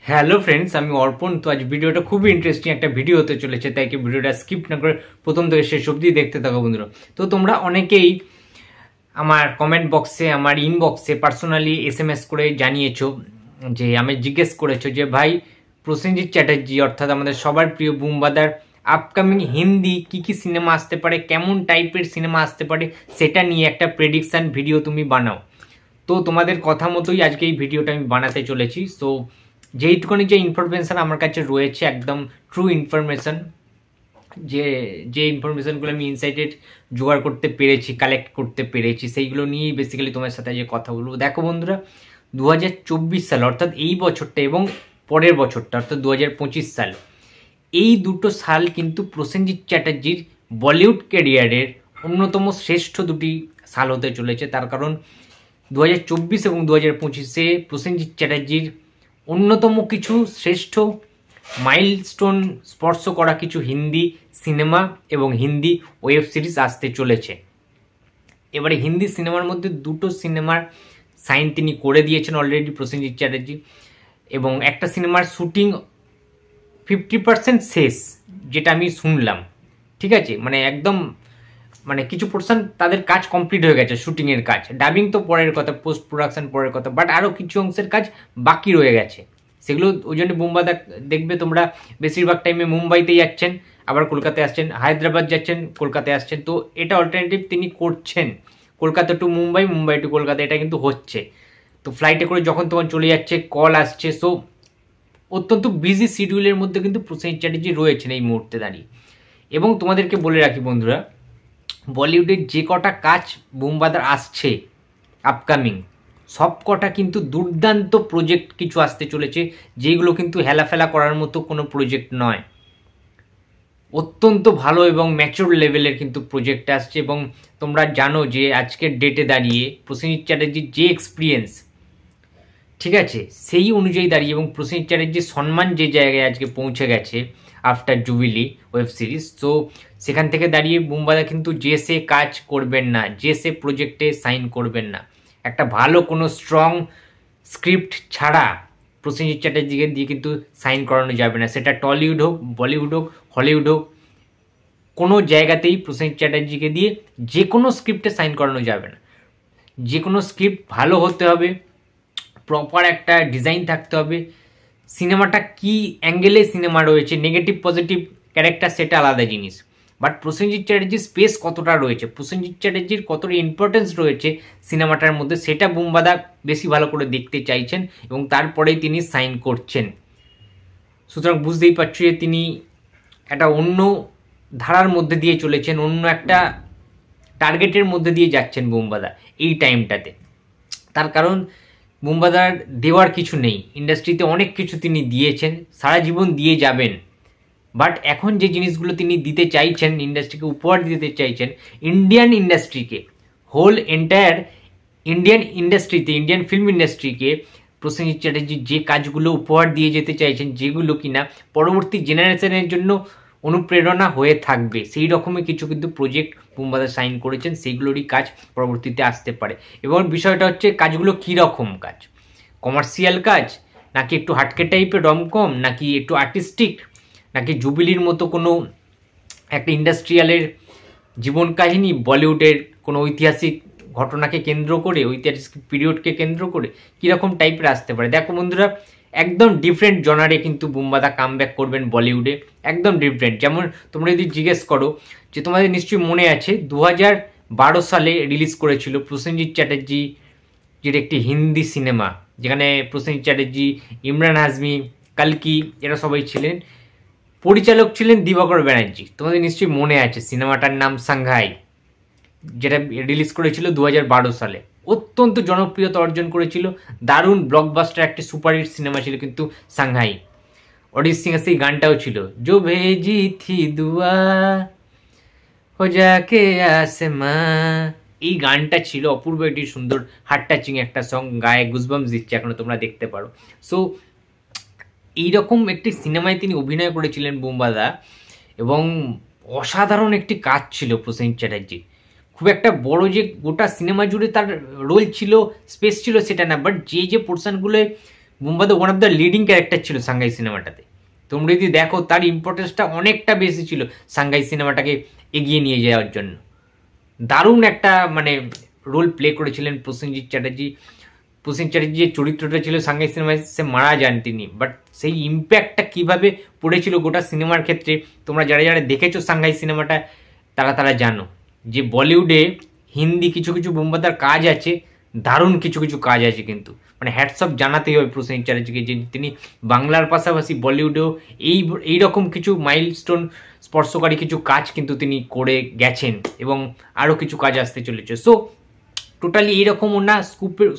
Hello friends, আমি অর্পণ। তো আজ ভিডিওটা খুবই ইন্টারেস্টিং একটা ভিডিও হতে চলেছে, তাই কি ভিডিওটা স্কিপ না করে প্রথম থেকে শেষ অবধি দেখতে থাকো বন্ধুরা। তো তোমরা অনেকেই আমার কমেন্ট বক্সে, আমার ইনবক্সে পার্সোনালি SMS করে জানিয়েছো, যে আমি জিজ্ঞেস করেছো যে ভাই প্রসেনজিৎ চ্যাটার্জি অর্থাৎ আমাদের সবার প্রিয় বুমবাদার আপকামিং হিন্দি কি সিনেমা আসতে পারে, কেমন টাইপের সিনেমা আসতে পারে, সেটা নিয়ে একটা প্রেডিকশান ভিডিও তুমি বানাও। তো তোমাদের কথা মতোই আজকে এই ভিডিওটা আমি বানাতে চলেছি। সো যেইটুকুনি যে ইনফরমেশান আমার কাছে রয়েছে, একদম ট্রু ইনফরমেশান, যে ইনফরমেশানগুলো আমি ইনসাইটেড জোগাড় করতে পেরেছি, কালেক্ট করতে পেরেছি, সেইগুলো নিয়েই বেসিক্যালি তোমার সাথে যে কথা বলবো। দেখো বন্ধুরা, 2024 সাল অর্থাৎ এই বছরটা এবং পরের বছরটা অর্থাৎ 2025 সাল, এই দুটো সাল কিন্তু প্রসেনজিৎ চ্যাটার্জির বলিউড ক্যারিয়ারের অন্যতম শ্রেষ্ঠ দুটি সাল হতে চলেছে। তার কারণ 2024 এবং 2025-এ প্রসেনজিৎ চ্যাটার্জির অন্যতম কিছু শ্রেষ্ঠ মাইলস্টোন স্পর্শ করা কিছু হিন্দি সিনেমা এবং হিন্দি ওয়েব সিরিজ আসতে চলেছে। এবারে হিন্দি সিনেমার মধ্যে দুটো সিনেমার সাইন তিনি করে দিয়েছেন অলরেডি প্রসেনজিৎ চ্যাটার্জি, এবং একটা সিনেমার শুটিং 50% শেষ, যেটা আমি শুনলাম। ঠিক আছে, মানে একদম কিছু পোর্শন তাদের কাজ কমপ্লিট হয়ে গেছে, শুটিংয়ের কাজ, ডাবিং তো পরের কথা, পোস্ট প্রোডাকশন পরের কথা, বাট আরও কিছু অংশের কাজ বাকি রয়ে গেছে। সেগুলো ওই জন্য মুম্বাইতে দেখবে তোমরা বেশিরভাগ টাইমে মুম্বাইতেই যাচ্ছেন, আবার কলকাতায় আসছেন, হায়দ্রাবাদ যাচ্ছেন, কলকাতায় আসছেন। তো এটা অল্টারনেটিভ তিনি করছেন, কলকাতা টু মুম্বাই, মুম্বাই টু কলকাতা, এটা কিন্তু হচ্ছে। তো ফ্লাইটে করে যখন তখন চলে যাচ্ছে, কল আসছে। সো অত্যন্ত বিজি শিডিউলের মধ্যে কিন্তু প্রসেনজিৎ চ্যাটার্জি রয়েছেন এই মুহূর্তে দাঁড়িয়ে। এবং তোমাদেরকে বলে রাখি বন্ধুরা, বলিউডের যে কটা কাজ বুমবাদার আসছে আপকামিং, সব কটা কিন্তু দুর্দান্ত প্রজেক্ট কিছু আসতে চলেছে, যেগুলো কিন্তু হেলাফেলা করার মতো কোনো প্রজেক্ট নয়। অত্যন্ত ভালো এবং ম্যাচিওর লেভেলের কিন্তু প্রজেক্ট আসছে। এবং তোমরা জানো যে আজকের ডেটে দাঁড়িয়ে প্রসেনজিৎ চ্যাটার্জির যে এক্সপিরিয়েন্স, ঠিক আছে, সেই অনুযায়ী দাঁড়িয়ে এবং প্রসেনজিৎ চ্যাটার্জির সম্মান যে জায়গায় আজকে পৌঁছে গেছে আফটার জুবিলি ওয়েব সিরিজ, তো সেখান থেকে দাঁড়িয়ে বুমবাদা কিন্তু যে সে কাজ করবেন না, যে সে প্রজেক্টে সাইন করবেন না। একটা ভালো কোনো স্ট্রং স্ক্রিপ্ট ছাড়া প্রসেনজিৎ চ্যাটার্জিকে দিয়ে কিন্তু সাইন করানো যাবে না। সেটা টলিউড হোক, বলিউড হোক, হলিউড হোক, কোনো জায়গাতেই প্রসেনজিৎ চ্যাটার্জিকে দিয়ে যে কোনো স্ক্রিপ্টে সাইন করানো যাবে না। যে কোনো স্ক্রিপ্ট ভালো হতে হবে, প্রপার একটা ডিজাইন থাকতে হবে, সিনেমাটা কি অ্যাঙ্গেলে সিনেমা রয়েছে, নেগেটিভ পজিটিভ ক্যারেক্টার সেটা আলাদা জিনিস, বাট প্রসেনজিৎ চ্যাটার্জির স্পেস কতটা রয়েছে, প্রসেনজিৎ চ্যাটার্জির কতটা ইম্পর্টেন্স রয়েছে সিনেমাটার মধ্যে, সেটা বুমবাদা বেশি ভালো করে দেখতে চাইছেন এবং তারপরেই তিনি সাইন করছেন। সুতরাং বুঝতেই পারছি যে তিনি একটা অন্য ধারার মধ্যে দিয়ে চলেছেন, অন্য একটা টার্গেটের মধ্যে দিয়ে যাচ্ছেন বুমবাদা এই টাইমটাতে। তার কারণ বুমবাদার দেওয়ার কিছু নেই, ইন্ডাস্ট্রিতে অনেক কিছু তিনি দিয়েছেন, সারা জীবন দিয়ে যাবেন, বাট এখন যে জিনিসগুলো তিনি দিতে চাইছেন, ইন্ডাস্ট্রিকে উপহার দিতে চাইছেন, ইন্ডিয়ান ইন্ডাস্ট্রিকে, হোল এন্টায়ার ইন্ডিয়ান ইন্ডাস্ট্রিতে, ইন্ডিয়ান ফিল্ম ইন্ডাস্ট্রিকে প্রসেনজিৎ চ্যাটার্জি যে কাজগুলো উপহার দিয়ে যেতে চাইছেন, যেগুলো কিনা পরবর্তী জেনারেশনের জন্য অনুপ্রেরণা হয়ে থাকবে, সেই রকমই কিছু কিন্তু প্রজেক্ট বুমবাদা সাইন করেছেন, সেইগুলোরই কাজ পরবর্তীতে আসতে পারে। এবং বিষয়টা হচ্ছে কাজগুলো কীরকম কাজ, কমার্শিয়াল কাজ, নাকি একটু হাটকে টাইপের রমকম, নাকি একটু আর্টিস্টিক, নাকি জুবিলির মতো কোনো একটা ইন্ডাস্ট্রিয়ালের জীবন কাহিনী, বলিউডের কোনো ঐতিহাসিক ঘটনাকে কেন্দ্র করে, ঐতিহাসিক পিরিয়ডকে কেন্দ্র করে, কীরকম টাইপের আসতে পারে। দেখো বন্ধুরা, একদম ডিফারেন্ট জনারে কিন্তু বুমবাদা কামব্যাক করবেন বলিউডে, একদম ডিফারেন্ট। যেমন তোমরা যদি জিজ্ঞেস করো, যে তোমাদের নিশ্চয়ই মনে আছে 2012 সালে রিলিজ করেছিল প্রসেনজিৎ চ্যাটার্জি যেটা একটি হিন্দি সিনেমা, যেখানে প্রসেনজিৎ চ্যাটার্জি, ইমরান হাজমি, কালকি এরা সবাই ছিলেন, পরিচালক ছিলেন দিবাকর ব্যানার্জি। তোমাদের নিশ্চয়ই মনে আছে সিনেমাটার নাম সাংঘাই, যেটা রিলিজ করেছিল 2012 সালে, অত্যন্ত জনপ্রিয়তা অর্জন করেছিল, দারুণ ব্লকবাস্টার একটি সুপারহিট সিনেমা ছিল কিন্তু সাংঘাই। অরিজিৎ সিং এর সেই গানটাও ছিল, জো ভেজি থি দুয়া হো যাকে আসমা, এই গানটা ছিল অপূর্ব একটি সুন্দর হার্ট টাচিং একটা সং, গায়ে গুজবাম্পস দিচ্ছে এখনো তোমরা দেখতে পারো। সো এইরকম একটি সিনেমায় তিনি অভিনয় করেছিলেন বুমবাদা, এবং অসাধারণ একটি কাজ ছিল প্রসেনজিৎ চ্যাটার্জি। খুব একটা বড় যে গোটা সিনেমা জুড়ে তার রোল ছিল, স্পেস ছিল, সেটা না, বাট যে পোর্শনগুলো বুম্বাদা one of the leading character ছিল সাংঘাই সিনেমাটাতে। তোমরা যদি দেখো তার ইম্পর্টেন্সটা অনেকটা বেশি ছিল সাংঘাই সিনেমাটাকে এগিয়ে নিয়ে যাওয়ার জন্য। দারুণ একটা মানে রোল প্লে করেছিলেন প্রসেনজিৎ চ্যাটার্জি। প্রসেনজিৎ চ্যাটার্জি যে চরিত্রটা ছিল সাংঘাই সিনেমায়, সে মারা যান তিনি, বাট সেই ইম্প্যাক্টটা কীভাবে পড়েছিল গোটা সিনেমার ক্ষেত্রে তোমরা যারা যারা দেখেছো সাংঘাই সিনেমাটা তারা জানো যে বলিউডে হিন্দি কিছু কিছু বুম্বাদার কাজ আছে, দারুণ কিছু কিছু কাজ আছে, কিন্তু মানে হ্যাটসঅপ জানাতেই হবে প্রসেনজিৎ চ্যাটার্জিকে যে তিনি বাংলার পাশাপাশি বলিউডেও এইরকম কিছু মাইলস্টোন স্পর্শকারী কিছু কাজ কিন্তু তিনি করে গেছেন এবং আরও কিছু কাজ আসতে চলেছে। সো টোটালি এইরকমও না,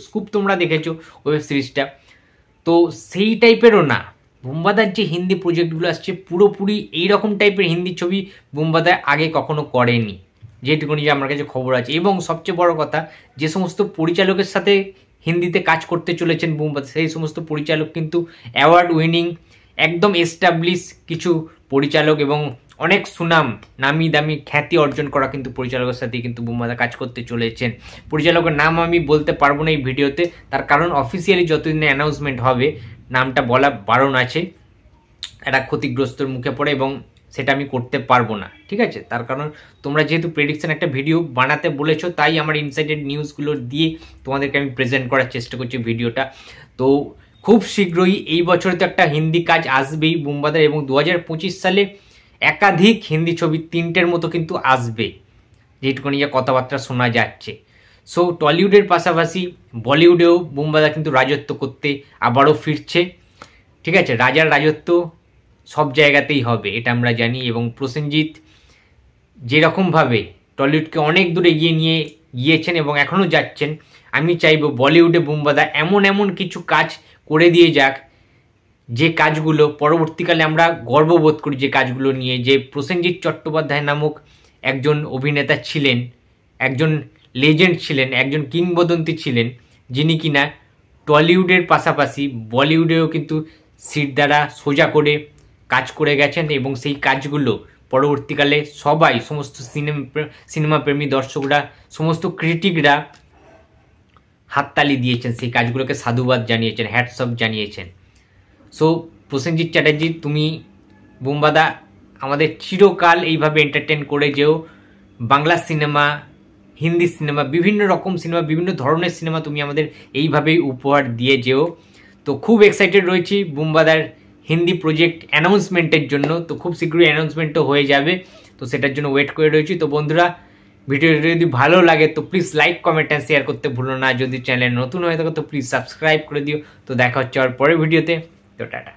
স্কুপ তোমরা দেখেছো ওয়েব সিরিজটা, তো সেই টাইপেরও না। বুম্বাদার যে হিন্দি প্রজেক্টগুলো আসছে পুরোপুরি এইরকম টাইপের হিন্দি ছবি বুম্বাদা আগে কখনো করেনি, যেটুকুনি যে আমার কাছে খবর আছে। এবং সবচেয়ে বড় কথা, যে সমস্ত পরিচালকের সাথে হিন্দিতে কাজ করতে চলেছেন বুম্বাদা, সেই সমস্ত পরিচালক কিন্তু অ্যাওয়ার্ড উইনিং একদম এস্টাবলিশ কিছু পরিচালক এবং অনেক সুনাম নামি দামি খ্যাতি অর্জন করা কিন্তু পরিচালকের সাথে কিন্তু বুম্বাদা কাজ করতে চলেছেন। পরিচালকের নাম আমি বলতে পারবো না এই ভিডিওতে, তার কারণ অফিসিয়ালি যতদিনে অ্যানাউন্সমেন্ট হবে নামটা বলা বারণ আছে, একটা ক্ষতিগ্রস্তর মুখে পড়ে এবং সেটা আমি করতে পারবো না, ঠিক আছে। তার কারণ তোমরা যেহেতু প্রেডিকশন একটা ভিডিও বানাতে বলেছো, তাই আমার ইনসাইডেড নিউজগুলো দিয়ে তোমাদেরকে আমি প্রেজেন্ট করার চেষ্টা করছি ভিডিওটা। তো খুব শীঘ্রই এই বছরে তো একটা হিন্দি কাজ আসবেই বুম্বাদার, এবং 2025 সালে একাধিক হিন্দি ছবি 3টের মতো কিন্তু আসবে, যেটুকুনি যে কথাবার্তা শোনা যাচ্ছে। সো টলিউডের পাশাপাশি বলিউডেও বুম্বাদা কিন্তু রাজত্ব করতে আবারও ফিরছে, ঠিক আছে। রাজার রাজত্ব সব জায়গাতেই হবে এটা আমরা জানি, এবং প্রসেনজিৎ যেরকমভাবে টলিউডকে অনেক দূরে এগিয়ে নিয়ে গিয়েছেন এবং এখনও যাচ্ছেন, আমি চাইব বলিউডে বুম্বাদা এমন কিছু কাজ করে দিয়ে যাক যে কাজগুলো পরবর্তীকালে আমরা গর্ববোধ করি, যে কাজগুলো নিয়ে, যে প্রসেনজিৎ চট্টোপাধ্যায় নামক একজন অভিনেতা ছিলেন, একজন লেজেন্ড ছিলেন, একজন কিংবদন্তি ছিলেন, যিনি কিনা টলিউডের পাশাপাশি বলিউডেও কিন্তু সিট দ্বারা সোজা করে কাজ করে গেছেন, এবং সেই কাজগুলো পরবর্তীকালে সবাই, সমস্ত সিনেমাপ্রেমী দর্শকরা, সমস্ত ক্রিটিকরা হাততালি দিয়েছেন, সেই কাজগুলোকে সাধুবাদ জানিয়েছেন, হ্যাটসঅপ জানিয়েছেন। সো প্রসেনজিৎ চ্যাটার্জি, তুমি বুম্বাদা আমাদের চিরকাল এইভাবে এন্টারটেন করে যেও। বাংলা সিনেমা, হিন্দি সিনেমা, বিভিন্ন রকম সিনেমা, বিভিন্ন ধরনের সিনেমা তুমি আমাদের এইভাবেই উপহার দিয়ে যেও। তো খুব এক্সাইটেড রয়েছি বুম্বাদার হিন্দি প্রজেক্ট অ্যানাউন্সমেন্টের জন্য। তো খুব শীঘ্রই অ্যানাউন্সমেন্টও হয়ে যাবে, তো সেটার জন্য ওয়েট করে রয়েছি। তো বন্ধুরা, ভিডিওটি যদি ভালো লাগে তো please like, comment and share করতে ভুলো না। যদি চ্যানেল নতুন হয়ে থাকে তো প্লিজ সাবস্ক্রাইব করে দিও। তো দেখা হচ্ছে আর পরের ভিডিওতে। তো টাটা।